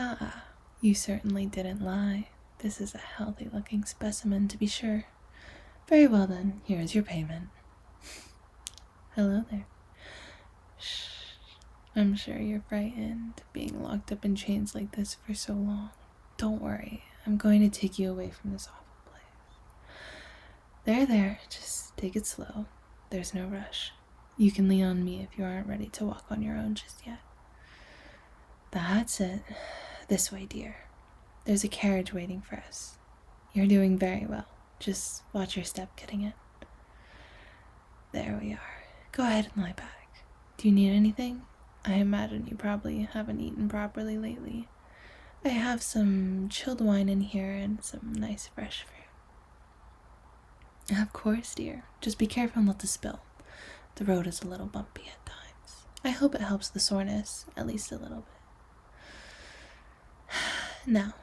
Ah, you certainly didn't lie. This is a healthy-looking specimen, to be sure. Very well then, here is your payment. Hello there. Shh. I'm sure you're frightened, being locked up in chains like this for so long. Don't worry, I'm going to take you away from this awful place. There, just take it slow. There's no rush. You can lean on me if you aren't ready to walk on your own just yet. That's it. This way, dear. There's a carriage waiting for us. You're doing very well. Just watch your step getting in. There we are. Go ahead and lie back. Do you need anything? I imagine you probably haven't eaten properly lately. I have some chilled wine in here and some nice fresh fruit. Of course, dear. Just be careful not to spill. The road is a little bumpy at times. I hope it helps the soreness, at least a little bit. Now,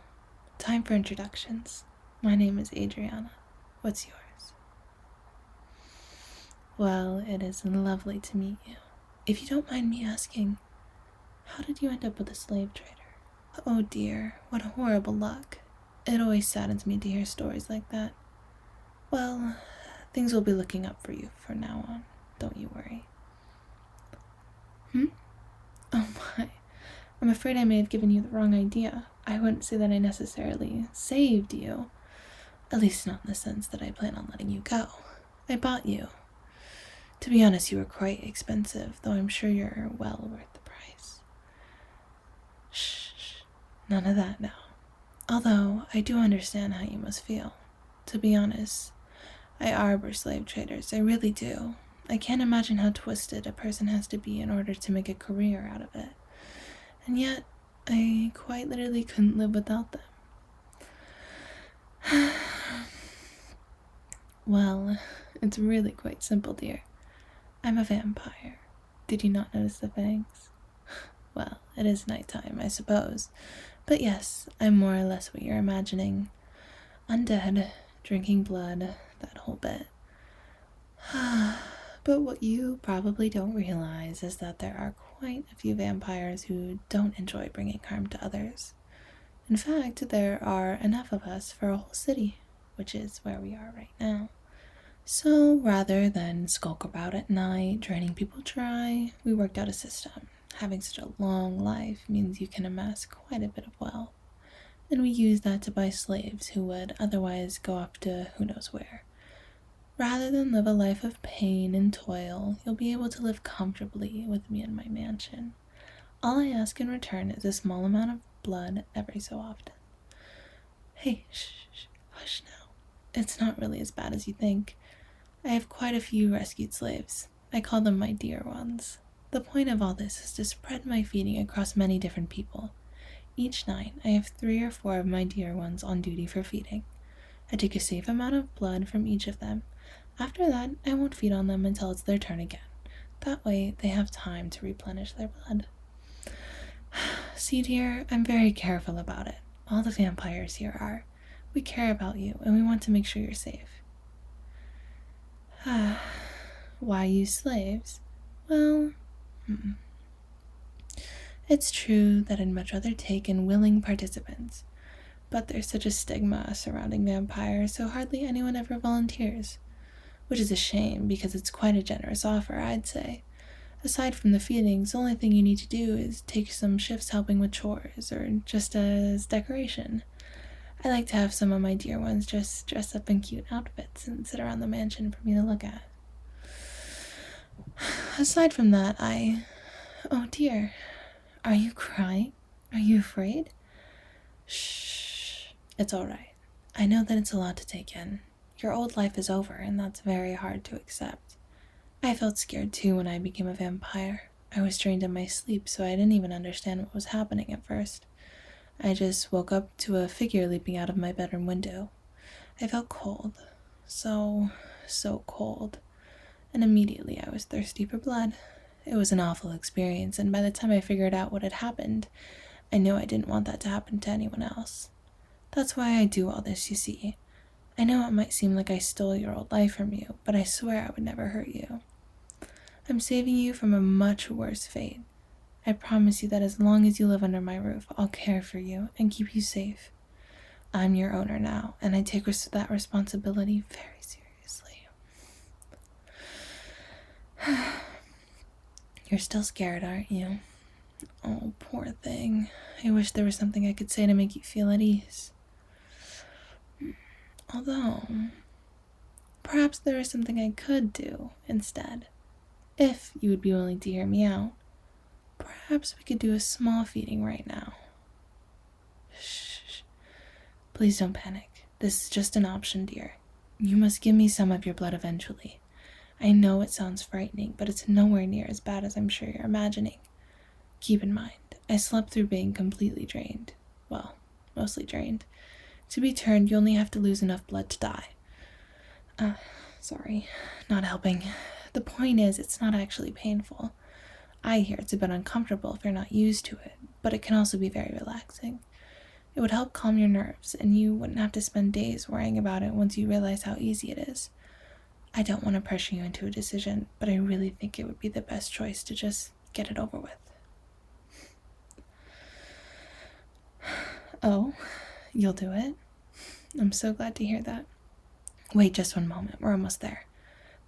time for introductions. My name is Adriana. What's yours? Well, it is lovely to meet you. If you don't mind me asking, how did you end up with a slave trader? Oh dear, what horrible luck. It always saddens me to hear stories like that. Well, things will be looking up for you from now on. Don't you worry. Oh my. I'm afraid I may have given you the wrong idea. I wouldn't say that I necessarily saved you. At least not in the sense that I plan on letting you go. I bought you. To be honest, you were quite expensive, though I'm sure you're well worth the price. Shh. None of that now. Although, I do understand how you must feel. To be honest, I arbor slave traders, I really do. I can't imagine how twisted a person has to be in order to make a career out of it. And yet, I quite literally couldn't live without them. Well, it's really quite simple, dear. I'm a vampire. Did you not notice the fangs? Well, it is nighttime, I suppose. But yes, I'm more or less what you're imagining. Undead, drinking blood, that whole bit. But what you probably don't realize is that there are quite a few vampires who don't enjoy bringing harm to others. In fact, there are enough of us for a whole city, which is where we are right now. So rather than skulk about at night, draining people dry, we worked out a system. Having such a long life means you can amass quite a bit of wealth. And we use that to buy slaves who would otherwise go off to who knows where. Rather than live a life of pain and toil, you'll be able to live comfortably with me in my mansion. All I ask in return is a small amount of blood every so often. Hey, hush now. It's not really as bad as you think. I have quite a few rescued slaves. I call them my dear ones. The point of all this is to spread my feeding across many different people. Each night, I have 3 or 4 of my dear ones on duty for feeding. I take a safe amount of blood from each of them. After that, I won't feed on them until it's their turn again. That way, they have time to replenish their blood. See, dear, I'm very careful about it. All the vampires here are. We care about you, and we want to make sure you're safe. Why use slaves? Well, it's true that I'd much rather take in willing participants, but there's such a stigma surrounding vampires, so hardly anyone ever volunteers. Which is a shame, because it's quite a generous offer, I'd say. Aside from the feedings, the only thing you need to do is take some shifts helping with chores, or just as decoration. I like to have some of my dear ones just dress up in cute outfits and sit around the mansion for me to look at. Aside from that, Oh dear, are you crying? Are you afraid? Shh, it's alright. I know that it's a lot to take in. Your old life is over, and that's very hard to accept. I felt scared too when I became a vampire. I was drained in my sleep, so I didn't even understand what was happening at first. I just woke up to a figure leaping out of my bedroom window. I felt cold. So cold. And immediately I was thirsty for blood. It was an awful experience, and by the time I figured out what had happened, I knew I didn't want that to happen to anyone else. That's why I do all this, you see. I know it might seem like I stole your old life from you, but I swear I would never hurt you. I'm saving you from a much worse fate. I promise you that as long as you live under my roof, I'll care for you and keep you safe. I'm your owner now, and I take that responsibility very seriously. You're still scared, aren't you? Oh, poor thing. I wish there was something I could say to make you feel at ease. Although, perhaps there is something I could do instead, if you would be willing to hear me out. Perhaps we could do a small feeding right now. Shh. Please don't panic. This is just an option, dear. You must give me some of your blood eventually. I know it sounds frightening, but it's nowhere near as bad as I'm sure you're imagining. Keep in mind, I slept through being completely drained. Well, mostly drained. To be turned, you only have to lose enough blood to die. Sorry, not helping. The point is, it's not actually painful. I hear it's a bit uncomfortable if you're not used to it, but it can also be very relaxing. It would help calm your nerves, and you wouldn't have to spend days worrying about it once you realize how easy it is. I don't want to pressure you into a decision, but I really think it would be the best choice to just get it over with. Oh, you'll do it? I'm so glad to hear that. Wait just one moment, we're almost there.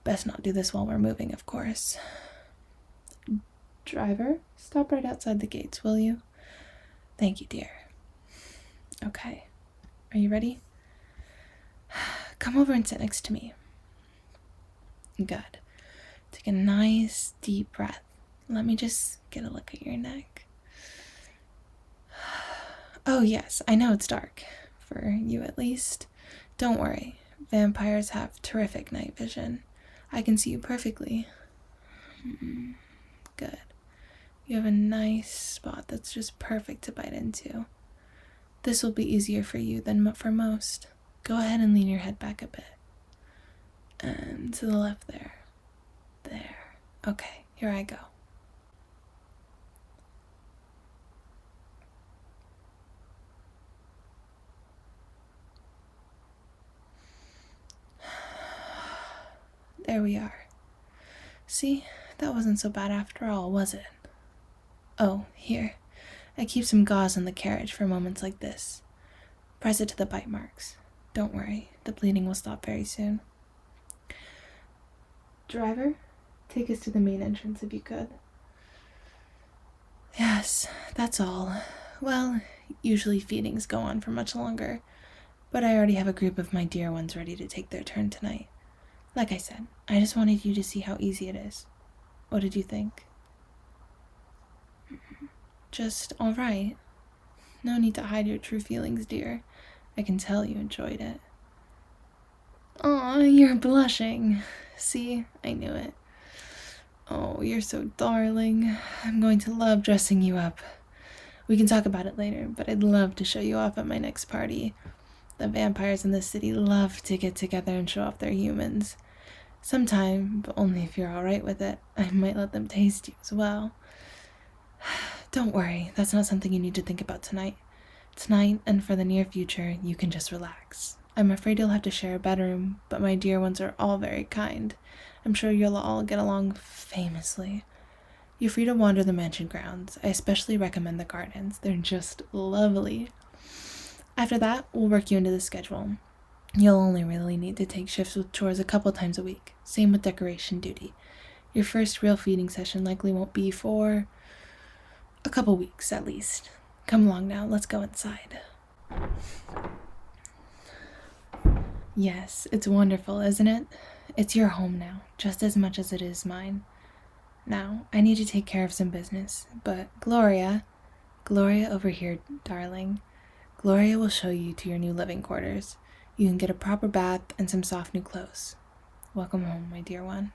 Best not do this while we're moving, of course. Driver, stop right outside the gates, will you? Thank you, dear. Okay, are you ready? Come over and sit next to me. Good. Take a nice, deep breath. Let me just get a look at your neck. Oh yes, I know it's dark. For you at least. Don't worry. Vampires have terrific night vision. I can see you perfectly. Good. You have a nice spot that's just perfect to bite into. This will be easier for you than for most. Go ahead and lean your head back a bit. And to the left there. There. Okay, here I go. There we are. See, that wasn't so bad after all, was it? Oh, here. I keep some gauze in the carriage for moments like this. Press it to the bite marks. Don't worry, the bleeding will stop very soon. Driver, take us to the main entrance if you could. Yes, that's all. Well, usually feedings go on for much longer, but I already have a group of my dear ones ready to take their turn tonight. Like I said, I just wanted you to see how easy it is. What did you think? Just all right. No need to hide your true feelings, dear. I can tell you enjoyed it. Aw, you're blushing. See, I knew it. Oh, you're so darling. I'm going to love dressing you up. We can talk about it later, but I'd love to show you off at my next party. The vampires in the city love to get together and show off their humans. Sometime, but only if you're alright with it, I might let them taste you as well. Don't worry, that's not something you need to think about tonight. Tonight, and for the near future, you can just relax. I'm afraid you'll have to share a bedroom, but my dear ones are all very kind. I'm sure you'll all get along famously. You're free to wander the mansion grounds. I especially recommend the gardens. They're just lovely. After that, we'll work you into the schedule. You'll only really need to take shifts with chores a couple times a week. Same with decoration duty. Your first real feeding session likely won't be for a couple weeks at least. Come along now, let's go inside. Yes, it's wonderful, isn't it? It's your home now, just as much as it is mine. Now, I need to take care of some business, but Gloria over here, darling. Gloria will show you to your new living quarters. You can get a proper bath and some soft new clothes. Welcome home, my dear one.